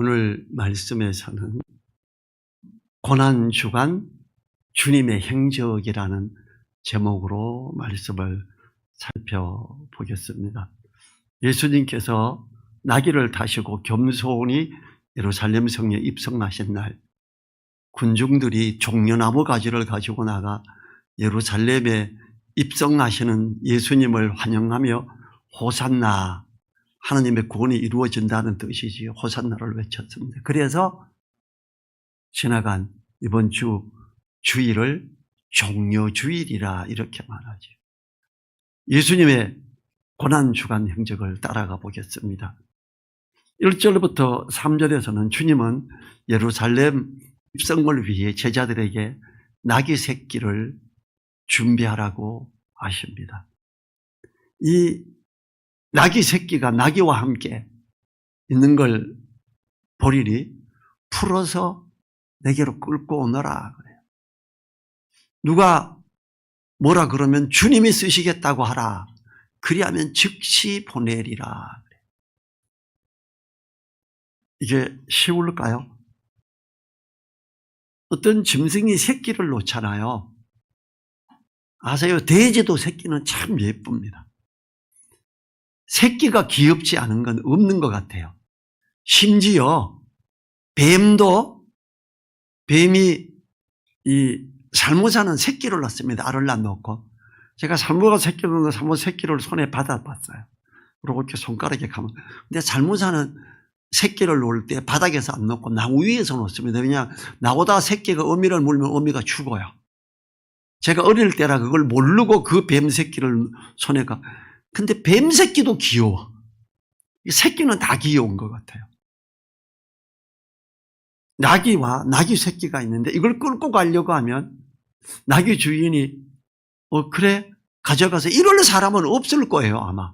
오늘 말씀에서는 고난주간 주님의 행적이라는 제목으로 말씀을 살펴보겠습니다. 예수님께서 나귀를 타시고 겸손히 예루살렘 성에 입성하신 날, 군중들이 종려나무 가지를 가지고 나가 예루살렘에 입성하시는 예수님을 환영하며 호산나, 하나님의 구원이 이루어진다는 뜻이지 호산나를 외쳤습니다. 그래서 지나간 이번 주일을 종려주일이라 이렇게 말하죠. 예수님의 고난주간 행적을 따라가 보겠습니다. 1절부터 3절에서는 주님은 예루살렘 입성을 위해 제자들에게 나귀 새끼를 준비하라고 하십니다. 이 나귀 새끼가 나귀와 함께 있는 걸 보리니 풀어서 내게로 끌고 오너라 그래요. 누가 뭐라 그러면 주님이 쓰시겠다고 하라. 그리하면 즉시 보내리라. 이게 쉬울까요? 어떤 짐승이 새끼를 놓잖아요. 아세요? 돼지도 새끼는 참 예쁩니다. 새끼가 귀엽지 않은 건 없는 것 같아요. 심지어 뱀이 살모사는 새끼를 낳습니다. 알을 낳고. 제가 살모가 새끼를 낳는 살모 새끼를 손에 받아봤어요. 그리고 이렇게 손가락에 가면. 근데 살모사는 새끼를 놓을 때 바닥에서 안 놓고 나무 위에서 놓습니다. 왜냐하면 나오다가 새끼가 어미를 물면 어미가 죽어요. 제가 어릴 때라 그걸 모르고 그 뱀 새끼를 손에 가. 근데 뱀 새끼도 귀여워. 새끼는 다 귀여운 것 같아요. 나귀와 나귀 새끼가 있는데 이걸 끌고 가려고 하면 나귀 주인이 그래 가져가서 이럴 사람은 없을 거예요 아마.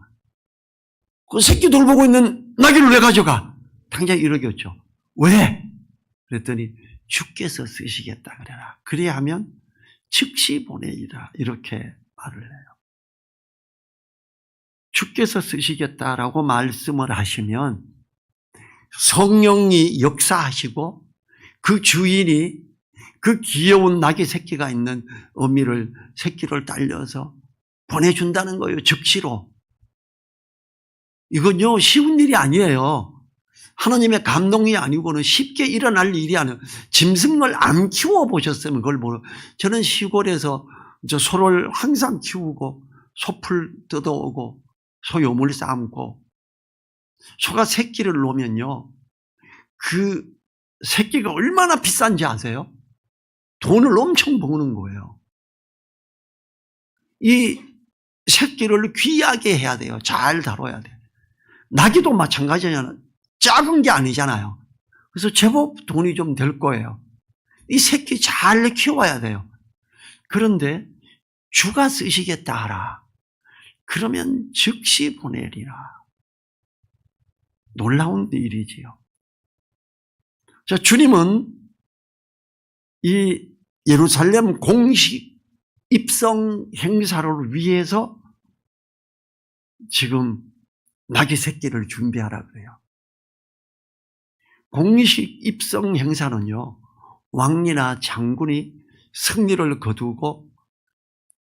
그 새끼 돌보고 있는 나귀를 왜 가져가? 당장 이러겠죠. 왜? 그랬더니 주께서 쓰시겠다 그래라. 그래야 하면 즉시 보내리라 이렇게 말을 해요. 주께서 쓰시겠다라고 말씀을 하시면 성령이 역사하시고 그 주인이 그 귀여운 나귀 새끼가 있는 새끼를 딸려서 보내준다는 거예요. 즉시로. 이건요 쉬운 일이 아니에요. 하나님의 감동이 아니고는 쉽게 일어날 일이 아니에요. 짐승을 안 키워보셨으면 그걸 모르. 저는 시골에서 소를 항상 키우고 소풀 뜯어오고 소요물 삶고 소가 새끼를 놓으면요 그 새끼가 얼마나 비싼지 아세요? 돈을 엄청 버는 거예요. 이 새끼를 귀하게 해야 돼요. 잘 다뤄야 돼요. 나귀도 마찬가지잖아요. 작은 게 아니잖아요. 그래서 제법 돈이 좀 될 거예요. 이 새끼 잘 키워야 돼요. 그런데 주가 쓰시겠다 하라. 그러면 즉시 보내리라. 놀라운 일이지요. 자, 주님은 이 예루살렘 공식 입성 행사를 위해서 지금 나귀 새끼를 준비하라 그래요. 공식 입성 행사는요, 왕이나 장군이 승리를 거두고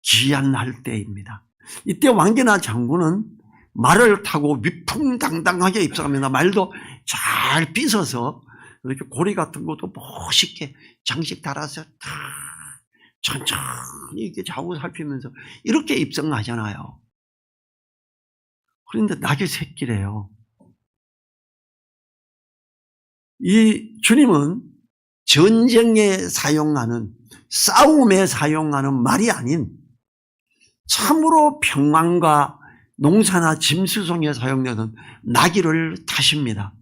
귀환할 때입니다. 이때 왕이나 장군은 말을 타고 위풍당당하게 입성합니다. 말도 잘 빗어서 이렇게 고리 같은 것도 멋있게 장식 달아서 다 천천히 이렇게 좌우 살피면서 이렇게 입성하잖아요. 그런데 나귀 새끼래요. 이 주님은 전쟁에 사용하는, 싸움에 사용하는 말이 아닌 참으로 평안과 농사나 짐수송에 사용되는 나귀를 타십니다.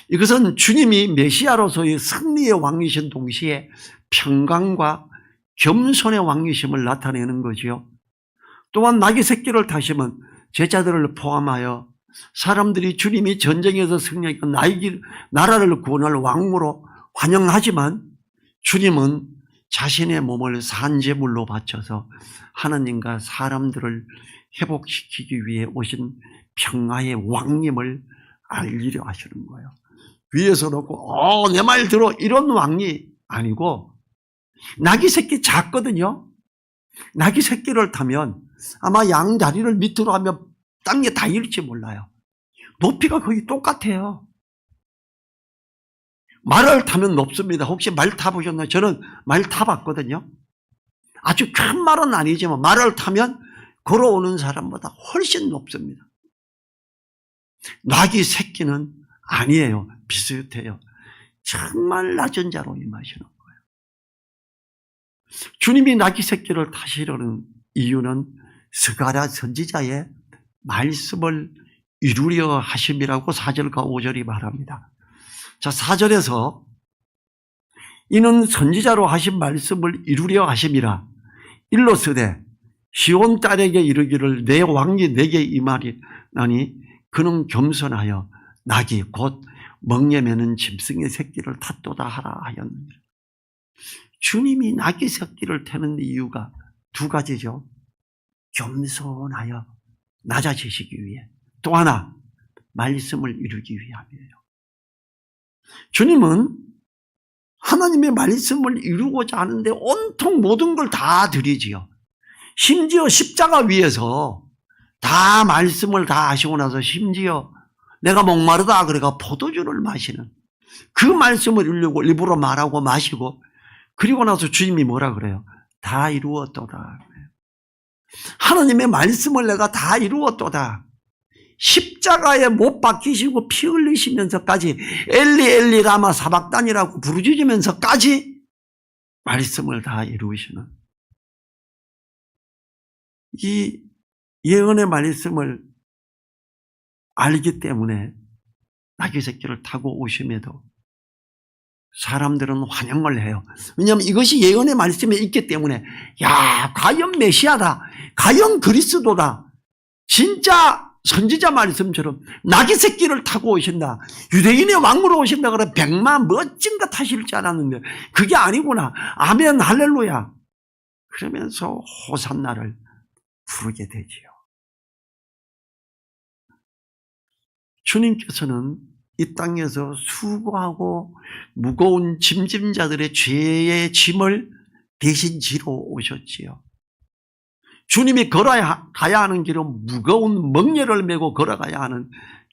이것은 주님이 메시아로서의 승리의 왕이신 동시에 평강과 겸손의 왕이심을 나타내는 거지요. 또한 나귀 새끼를 타시면 제자들을 포함하여 사람들이 주님이 전쟁에서 승리하고 나라를 구원할 왕으로 환영하지만 주님은 자신의 몸을 산제물로 바쳐서 하나님과 사람들을 회복시키기 위해 오신 평화의 왕님을 알리려 하시는 거예요. 위에서 놓고 내 말 들어 이런 왕이 아니고 낙이 새끼 작거든요. 낙이 새끼를 타면 아마 양 다리를 밑으로 하면 땅에 닿을지 몰라요. 높이가 거의 똑같아요. 말을 타면 높습니다. 혹시 말 타보셨나요? 저는 말 타봤거든요. 아주 큰 말은 아니지만 말을 타면 걸어오는 사람보다 훨씬 높습니다. 낙이 새끼는 아니에요. 비슷해요. 정말 낮은 자로 임하시는 거예요. 주님이 낙이 새끼를 타시려는 이유는 스가랴 선지자의 말씀을 이루려 하심이라고 4절과 5절이 말합니다. 자, 4절에서 이는 선지자로 하신 말씀을 이루려 하심이라 일러스되 시온 딸에게 이르기를 내 왕이 내게 임하리나니 그는 겸손하여 낙이 곧 멍에 매는 짐승의 새끼를 탔도다 하라 하였느니라. 주님이 낙이 새끼를 타는 이유가 두 가지죠. 겸손하여 낮아지시기 위해, 또 하나 말씀을 이루기 위함이에요. 주님은 하나님의 말씀을 이루고자 하는데 온통 모든 걸 다 드리지요. 심지어 십자가 위에서 다 말씀을 다 하시고 나서 심지어 내가 목마르다 그래가 포도주를 마시는 그 말씀을 이루려고 일부러 말하고 마시고, 그리고 나서 주님이 뭐라 그래요? 다 이루었도다. 하나님의 말씀을 내가 다 이루었도다. 십자가에 못 박히시고 피 흘리시면서까지 엘리 엘리 라마 사박단이라고 부르짖으면서까지 말씀을 다 이루시는 이 예언의 말씀을 알기 때문에 낙이 새끼를 타고 오심에도 사람들은 환영을 해요. 왜냐하면 이것이 예언의 말씀에 있기 때문에, 야, 과연 메시아다, 과연 그리스도다, 진짜 선지자 말씀처럼 낙이 새끼를 타고 오신다, 유대인의 왕으로 오신다 그래 백만 멋진 거 타실 줄 알았는데 그게 아니구나, 아멘 할렐루야 그러면서 호산나를 부르게 되지요. 주님께서는 이 땅에서 수고하고 무거운 짐짐자들의 죄의 짐을 대신 지러 오셨지요. 주님이 걸어가야 하는 길은 무거운 멍에를 메고 걸어가야 하는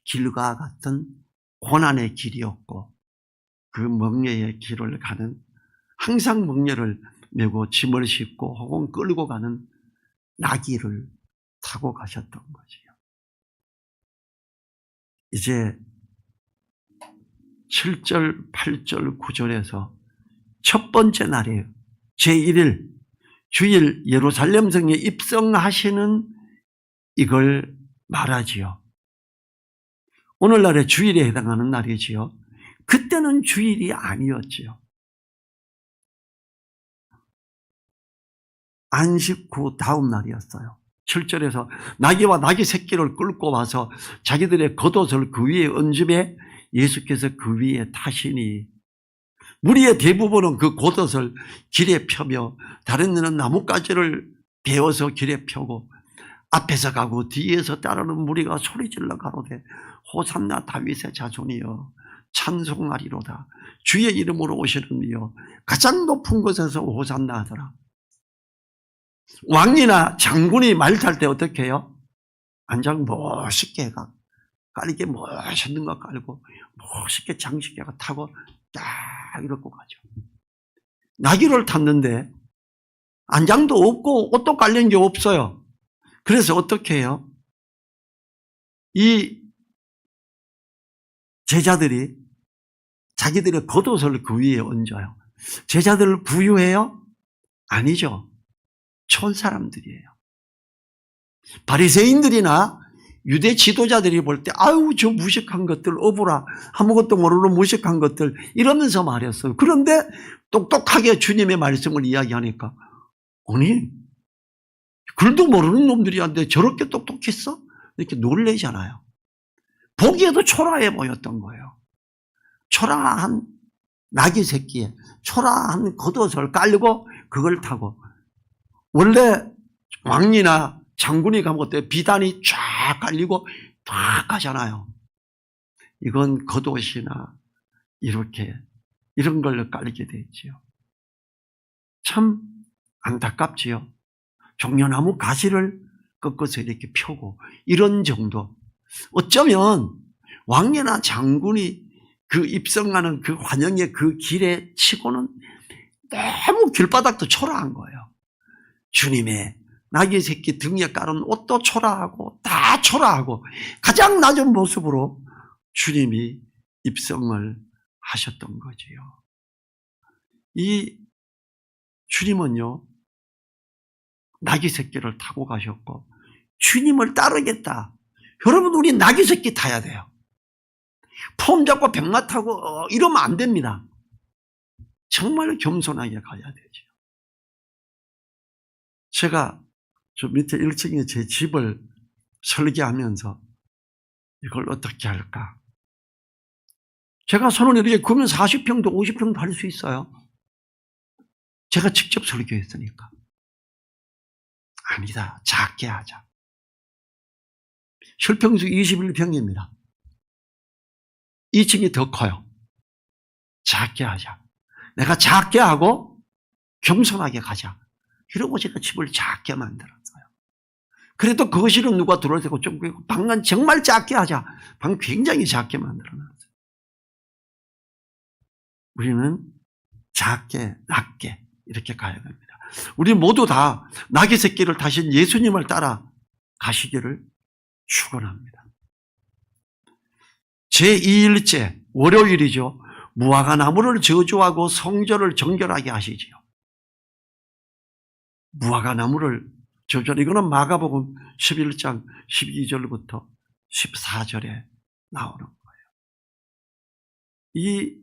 길과 같은 고난의 길이었고, 그 멍에의 길을 가는, 항상 멍에를 메고 짐을 싣고 혹은 끌고 가는 나귀를 타고 가셨던 거지요. 이제 7절, 8절, 9절에서 첫 번째 날이에요. 제1일 주일 예루살렘 성에 입성하시는 이걸 말하지요. 오늘날의 주일에 해당하는 날이지요. 그때는 주일이 아니었지요. 안식 후 다음 날이었어요. 7절에서 나귀와 나귀 새끼를 끌고 와서 자기들의 겉옷을 그 위에 얹음에 예수께서 그 위에 타시니, 무리의 대부분은 그 겉옷을 길에 펴며 다른 이는 나뭇가지를 베어서 길에 펴고 앞에서 가고 뒤에서 따르는 무리가 소리질러 가로되 호산나 다윗의 자손이여 찬송하리로다, 주의 이름으로 오시는 이여 가장 높은 곳에서 호산나 하더라. 왕이나 장군이 말 탈 때 어떻게 해요? 안장 멋있게 깔게 멋있는 거 깔고 멋있게 장식해 타고 딱 이렇게 가죠. 나귀를 탔는데 안장도 없고 옷도 깔린 게 없어요. 그래서 어떻게 해요? 이 제자들이 자기들의 겉옷을 그 위에 얹어요. 제자들을 부유해요? 아니죠. 촌 사람들이에요. 바리새인들이나 유대 지도자들이 볼 때 아유 저 무식한 것들, 어부라 아무것도 모르는 무식한 것들 이러면서 말했어요. 그런데 똑똑하게 주님의 말씀을 이야기하니까 아니 글도 모르는 놈들이 한데 저렇게 똑똑했어? 이렇게 놀래잖아요. 보기에도 초라해 보였던 거예요. 초라한 나귀 새끼에 초라한 겉옷을 깔고 그걸 타고, 원래 왕이나 장군이 가면 어때요? 비단이 쫙 깔리고 쫙 가잖아요. 이건 겉옷이나 이런 걸 깔게 됐지요. 참 안타깝지요. 종려나무 가지를 꺾어서 이렇게 펴고 이런 정도. 어쩌면 왕녀나 장군이 그 입성하는 그 환영의 그 길에 치고는 너무 길바닥도 초라한 거예요. 주님의 나귀 새끼 등에 깔은 옷도 초라하고 다 초라하고 가장 낮은 모습으로 주님이 입성을 하셨던 거지요. 이 주님은요, 나귀 새끼를 타고 가셨고 주님을 따르겠다. 여러분, 우리 나귀 새끼 타야 돼요. 폼 잡고 백마 타고 이러면 안 됩니다. 정말 겸손하게 가야 되죠. 제가 저 밑에 1층에 제 집을 설계하면서 이걸 어떻게 할까? 제가 손을 이렇게 그으면 40평도 50평도 할 수 있어요. 제가 직접 설계했으니까. 아니다. 작게 하자. 실평수 21평입니다. 2층이 더 커요. 작게 하자. 내가 작게 하고 겸손하게 가자. 이러고 제가 집을 작게 만들었어요. 그래도 거실은 누가 들어올 때고 좀 방은 정말 작게 하자. 방 굉장히 작게 만들어놨어요. 우리는 작게, 낮게 이렇게 가야 됩니다. 우리 모두 다 나귀 새끼를 타신 예수님을 따라 가시기를 축원합니다. 제2일째 월요일이죠. 무화과 나무를 저주하고 성전을 정결하게 하시지요. 무화과 나무를 저주하는, 이거는 마가복음 11장 12절부터 14절에 나오는 거예요. 이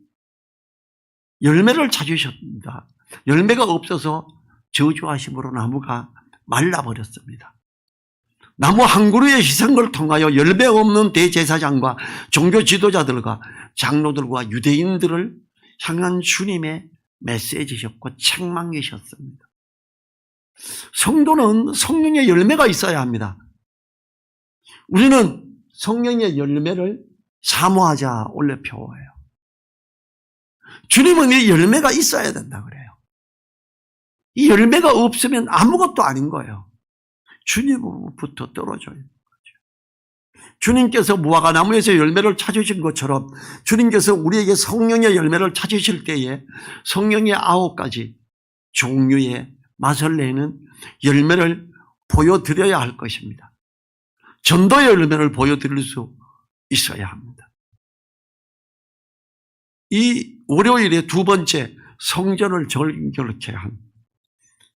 열매를 찾으셨습니다. 열매가 없어서 저주하심으로 나무가 말라버렸습니다. 나무 한 그루의 희생을 통하여 열매 없는 대제사장과 종교 지도자들과 장로들과 유대인들을 향한 주님의 메시지셨고 책망이셨습니다. 성도는 성령의 열매가 있어야 합니다. 우리는 성령의 열매를 사모하자 원래 표어예요. 주님은 이 열매가 있어야 된다 그래요. 이 열매가 없으면 아무것도 아닌 거예요. 주님으로부터 떨어져 있는 거죠. 주님께서 무화과 나무에서 열매를 찾으신 것처럼 주님께서 우리에게 성령의 열매를 찾으실 때에 성령의 9가지 종류의 맛을 내는 열매를 보여드려야 할 것입니다. 전도의 열매를 보여드릴 수 있어야 합니다. 이 월요일의 두 번째 성전을 정결케 한,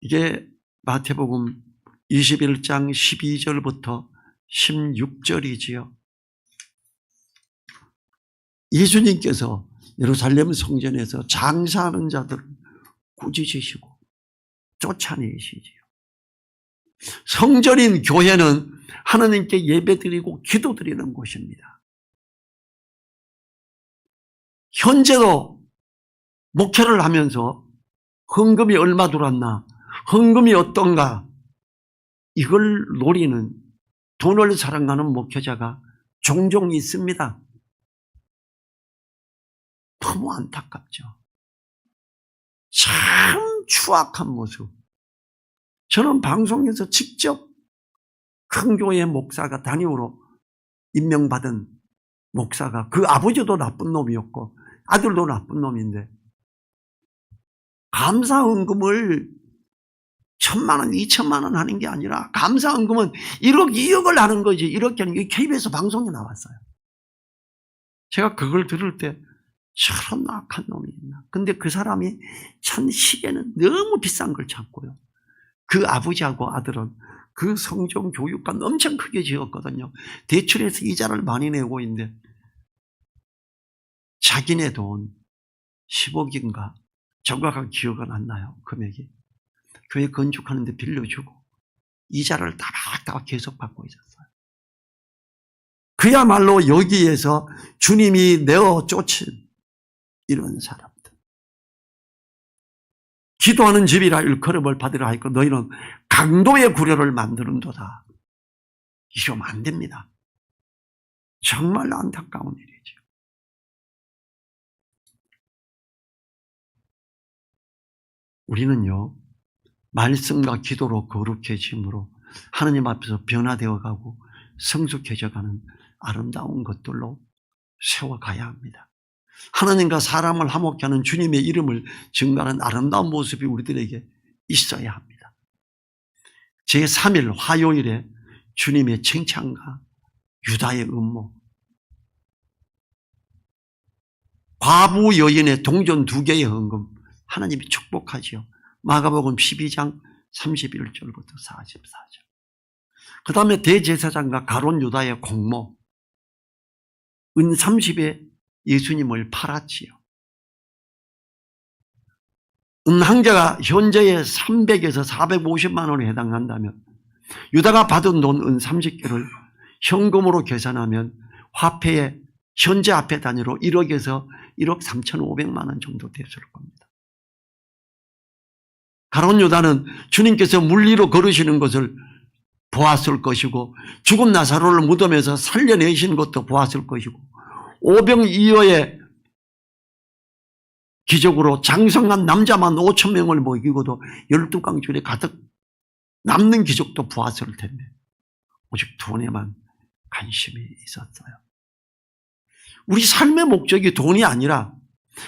이게 마태복음 21장 12절부터 16절이지요. 예수님께서 예루살렘 성전에서 장사하는 자들을 꾸짖으시고 쫓아내시지요. 성전인 교회는 하나님께 예배드리고 기도드리는 곳입니다. 현재도 목회를 하면서 헌금이 얼마 들어왔나, 헌금이 어떤가, 이걸 노리는, 돈을 사랑하는 목회자가 종종 있습니다. 너무 안타깝죠. 참 추악한 모습. 저는 방송에서 직접 큰 교회 목사가 단임으로 임명받은 목사가, 그 아버지도 나쁜 놈이었고 아들도 나쁜 놈인데, 감사헌금을 1,000만 원, 2,000만 원 하는 게 아니라 감사헌금은 1억, 2억을 하는 거지. 이렇게 하는 게 KBS 방송에 나왔어요. 제가 그걸 들을 때 저런 악한 놈이 있나. 근데 그 사람이 참 시계는 너무 비싼 걸 찾고요. 그 아버지하고 아들은 그 성전 교육관 엄청 크게 지었거든요. 대출해서 이자를 많이 내고 있는데 자기네 돈 10억인가 정확하게 기억은 안 나요. 금액이. 교회 건축하는데 빌려주고 이자를 따박따박 계속 받고 있었어요. 그야말로 여기에서 주님이 내어 쫓은 이런 사람들. 기도하는 집이라 일컬음을 받으라 하였고 너희는 강도의 구려를 만드는도다. 이러면 안 됩니다. 정말 안타까운 일이죠. 우리는요, 말씀과 기도로 거룩해짐으로 하나님 앞에서 변화되어 가고 성숙해져 가는 아름다운 것들로 세워가야 합니다. 하나님과 사람을 화목케 하는 주님의 이름을 증거하는 아름다운 모습이 우리들에게 있어야 합니다. 제3일 화요일에 주님의 칭찬과 유다의 음모, 과부 여인의 동전 2개의 헌금, 하나님이 축복하지요. 마가복음 12장 31절부터 44절. 그 다음에 대제사장과 가룟 유다의 공모, 은 30에 예수님을 팔았지요. 은 한 개가 현재의 300에서 450만 원에 해당한다면 유다가 받은 돈 은 30개를 현금으로 계산하면 화폐의 현재 화폐 단위로 1억에서 1억 3,500만 원 정도 됐을 겁니다. 가룟 유다는 주님께서 물리로 걸으시는 것을 보았을 것이고 죽은 나사로를 무덤에서 살려내신 것도 보았을 것이고 오병이어의 기적으로 장성한 남자만 5,000명을 먹이고도 12강줄에 가득 남는 기적도 보았을 텐데 오직 돈에만 관심이 있었어요. 우리 삶의 목적이 돈이 아니라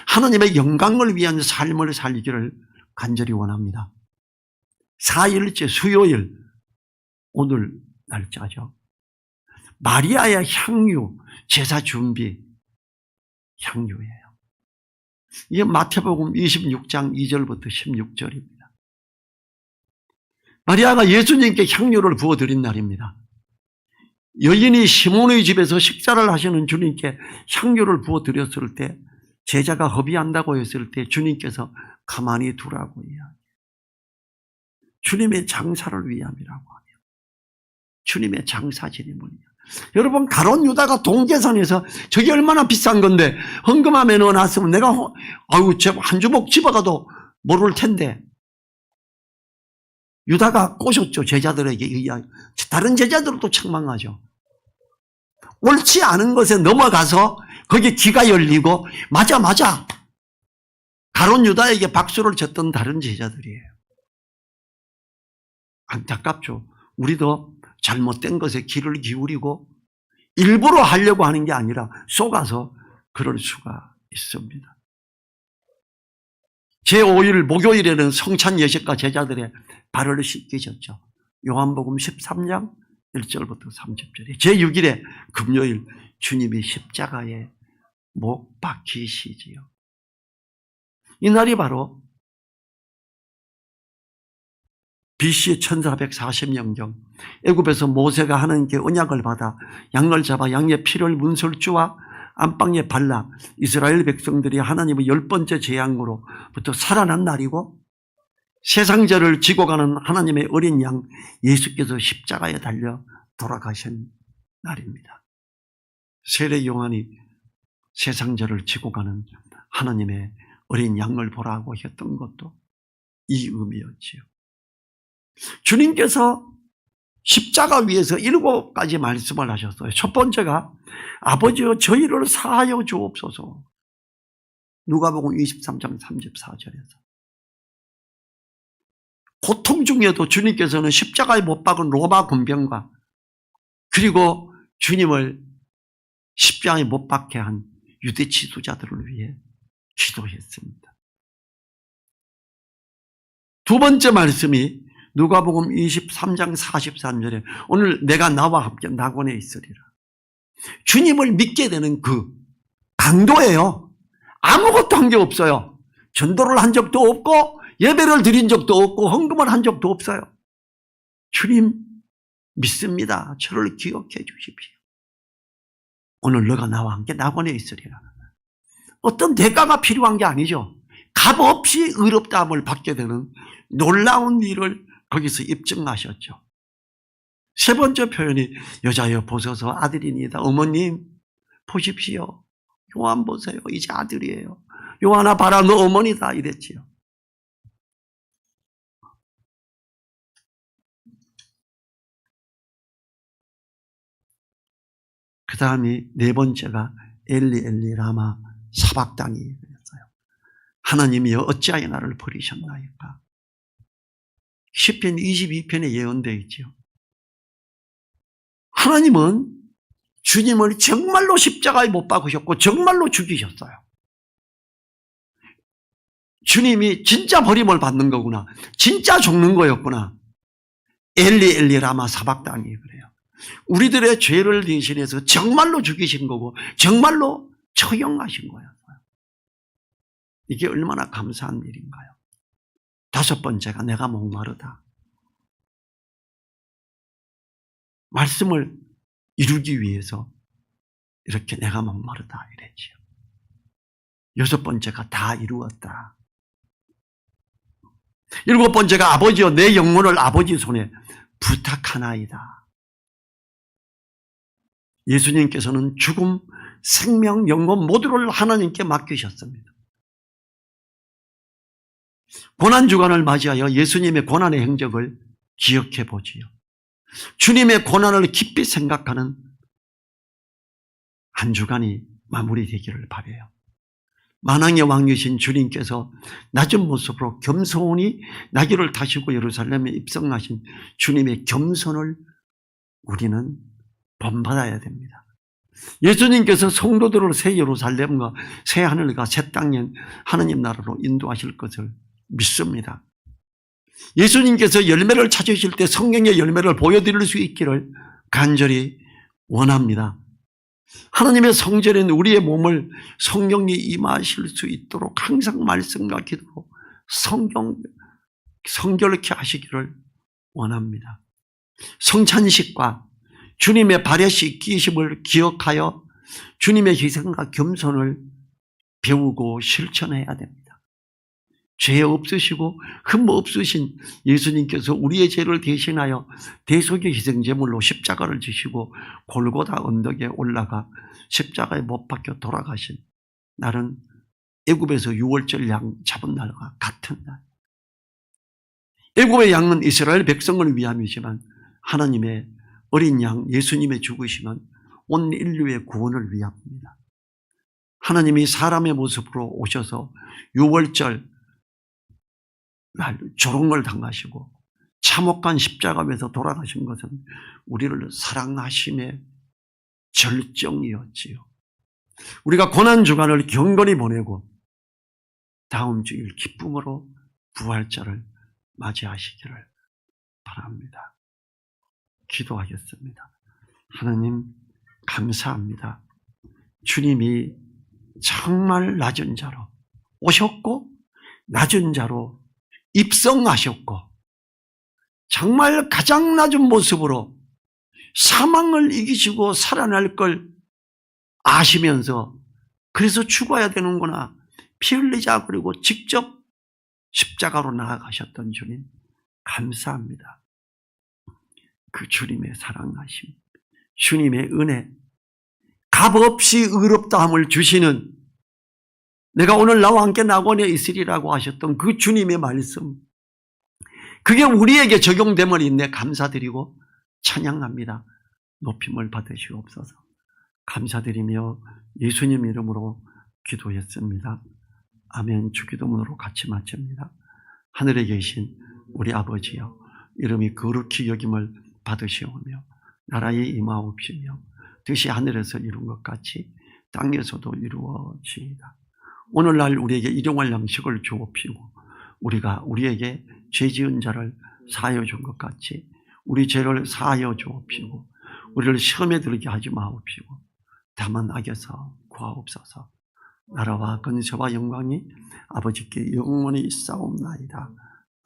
하나님의 영광을 위한 삶을 살기를 간절히 원합니다. 4일째 수요일, 오늘 날짜죠. 마리아의 향유, 제사 준비 향유예요. 이게 마태복음 26장 2절부터 16절입니다. 마리아가 예수님께 향유를 부어드린 날입니다. 여인이 시몬의 집에서 식사를 하시는 주님께 향유를 부어드렸을 때 제자가 허비한다고 했을 때 주님께서 가만히 두라고 이야기해요. 주님의 장사를 위함이라고 하며 주님의 장사지림을요. 여러분 가룟 유다가 돈 계산해서 저게 얼마나 비싼 건데 헌금함에 넣어놨으면 내가 한 주먹 집어가도 모를 텐데 유다가 꼬셨죠. 제자들에게 의하여. 다른 제자들도 책망하죠. 옳지 않은 것에 넘어가서 거기에 귀가 열리고 맞아 가룟 유다에게 박수를 쳤던 다른 제자들이에요. 안타깝죠. 우리도 잘못된 것에 귀를 기울이고 일부러 하려고 하는 게 아니라 속아서 그럴 수가 있습니다. 제5일 목요일에는 성찬 예식과 제자들의 발을 씻기셨죠. 요한복음 13장 1절부터 30절에 제6일에 금요일 주님이 십자가에 못 박히시지요. 이날이 바로 BC 1440년경 애굽에서 모세가 하나님께 언약을 받아 양을 잡아 양의 피를 문설주와 안방에 발라 이스라엘 백성들이 하나님의 10번째 재앙으로부터 살아난 날이고 세상죄를 지고 가는 하나님의 어린 양 예수께서 십자가에 달려 돌아가신 날입니다. 세례 요한이 세상죄를 지고 가는 하나님의 어린 양을 보라고 했던 것도 이 의미였지요. 주님께서 십자가 위에서 7가지 말씀을 하셨어요. 첫 번째가 아버지여 저희를 사하여 주옵소서. 누가복음 23장 34절에서 고통 중에도 주님께서는 십자가에 못 박은 로마 군병과 그리고 주님을 십자가에 못 박게 한 유대 지도자들을 위해 기도했습니다. 두 번째 말씀이 누가복음 23장 43절에 오늘 내가 나와 함께 낙원에 있으리라. 주님을 믿게 되는 그 강도예요. 아무것도 한 게 없어요. 전도를 한 적도 없고 예배를 드린 적도 없고 헌금을 한 적도 없어요. 주님 믿습니다. 저를 기억해 주십시오. 오늘 너가 나와 함께 낙원에 있으리라. 어떤 대가가 필요한 게 아니죠. 값없이 의롭다함을 받게 되는 놀라운 일을 거기서 입증하셨죠. 세 번째 표현이 여자여 보소서 아들이니이다. 어머님 보십시오. 요한 보세요. 이제 아들이에요. 요한아 봐라 너 어머니다 이랬지요. 그 다음이 네 번째가 엘리 엘리 라마 사박당이었어요. 하나님이 어찌하여 나를 버리셨나이까. 시편 22편에 예언되어 있죠. 하나님은 주님을 정말로 십자가에 못 박으셨고 정말로 죽이셨어요. 주님이 진짜 버림을 받는 거구나. 진짜 죽는 거였구나. 엘리 엘리 라마 사박다니 그래요. 우리들의 죄를 대신해서 정말로 죽이신 거고 정말로 처형하신 거였어요. 이게 얼마나 감사한 일인가요? 다섯 번째가 내가 목마르다. 말씀을 이루기 위해서 이렇게 내가 목마르다 이랬지요. 여섯 번째가 다 이루었다. 일곱 번째가 아버지여 내 영혼을 아버지 손에 부탁하나이다. 예수님께서는 죽음, 생명, 영혼 모두를 하나님께 맡기셨습니다. 고난주간을 맞이하여 예수님의 고난의 행적을 기억해 보지요. 주님의 고난을 깊이 생각하는 한 주간이 마무리되기를 바라요. 만왕의 왕이신 주님께서 낮은 모습으로 겸손히 나귀를 타시고 예루살렘에 입성하신 주님의 겸손을 우리는 본받아야 됩니다. 예수님께서 성도들을 새 예루살렘과 새 하늘과 새 땅에 하느님 나라로 인도하실 것을 믿습니다. 예수님께서 열매를 찾으실 때 성경의 열매를 보여드릴 수 있기를 간절히 원합니다. 하나님의 성전인 우리의 몸을 성령이 임하실 수 있도록 항상 말씀과 기도로 성결케 하시기를 원합니다. 성찬식과 주님의 발에 씻기심을 기억하여 주님의 희생과 겸손을 배우고 실천해야 됩니다. 죄 없으시고 흠 없으신 예수님께서 우리의 죄를 대신하여 대속의 희생제물로 십자가를 지시고 골고다 언덕에 올라가 십자가에 못 박혀 돌아가신 날은 애굽에서 유월절 양 잡은 날과 같은 날. 애굽의 양은 이스라엘 백성을 위함이지만 하나님의 어린 양 예수님의 죽으심은 온 인류의 구원을 위함입니다. 하나님이 사람의 모습으로 오셔서 유월절 날 조롱을 당하시고 참혹한 십자가 위에서 돌아가신 것은 우리를 사랑하심의 절정이었지요. 우리가 고난주간을 경건히 보내고 다음 주일 기쁨으로 부활절을 맞이하시기를 바랍니다. 기도하겠습니다. 하나님 감사합니다. 주님이 정말 낮은 자로 오셨고 낮은 자로 입성하셨고 정말 가장 낮은 모습으로 사망을 이기시고 살아날 걸 아시면서 그래서 죽어야 되는구나 피 흘리자 그리고 직접 십자가로 나아가셨던 주님 감사합니다. 그 주님의 사랑하심, 주님의 은혜, 값없이 의롭다함을 주시는 내가 오늘 나와 함께 낙원에 있으리라고 하셨던 그 주님의 말씀, 그게 우리에게 적용됨을 인내 감사드리고 찬양합니다. 높임을 받으시옵소서. 감사드리며 예수님 이름으로 기도했습니다. 아멘. 주기도문으로 같이 마칩니다. 하늘에 계신 우리 아버지여, 이름이 거룩히 여김을 받으시오며 나라에 임하옵시며 뜻이 하늘에서 이룬 것 같이 땅에서도 이루어지이다. 오늘날 우리에게 일용할 양식을 주옵시고 우리가 우리에게 죄 지은 자를 사하여 준 것 같이 우리 죄를 사하여 주옵시고 우리를 시험에 들게 하지 마옵시고 다만 악에서 구하옵소서. 나라와 권세와 영광이 아버지께 영원히 있사옵나이다.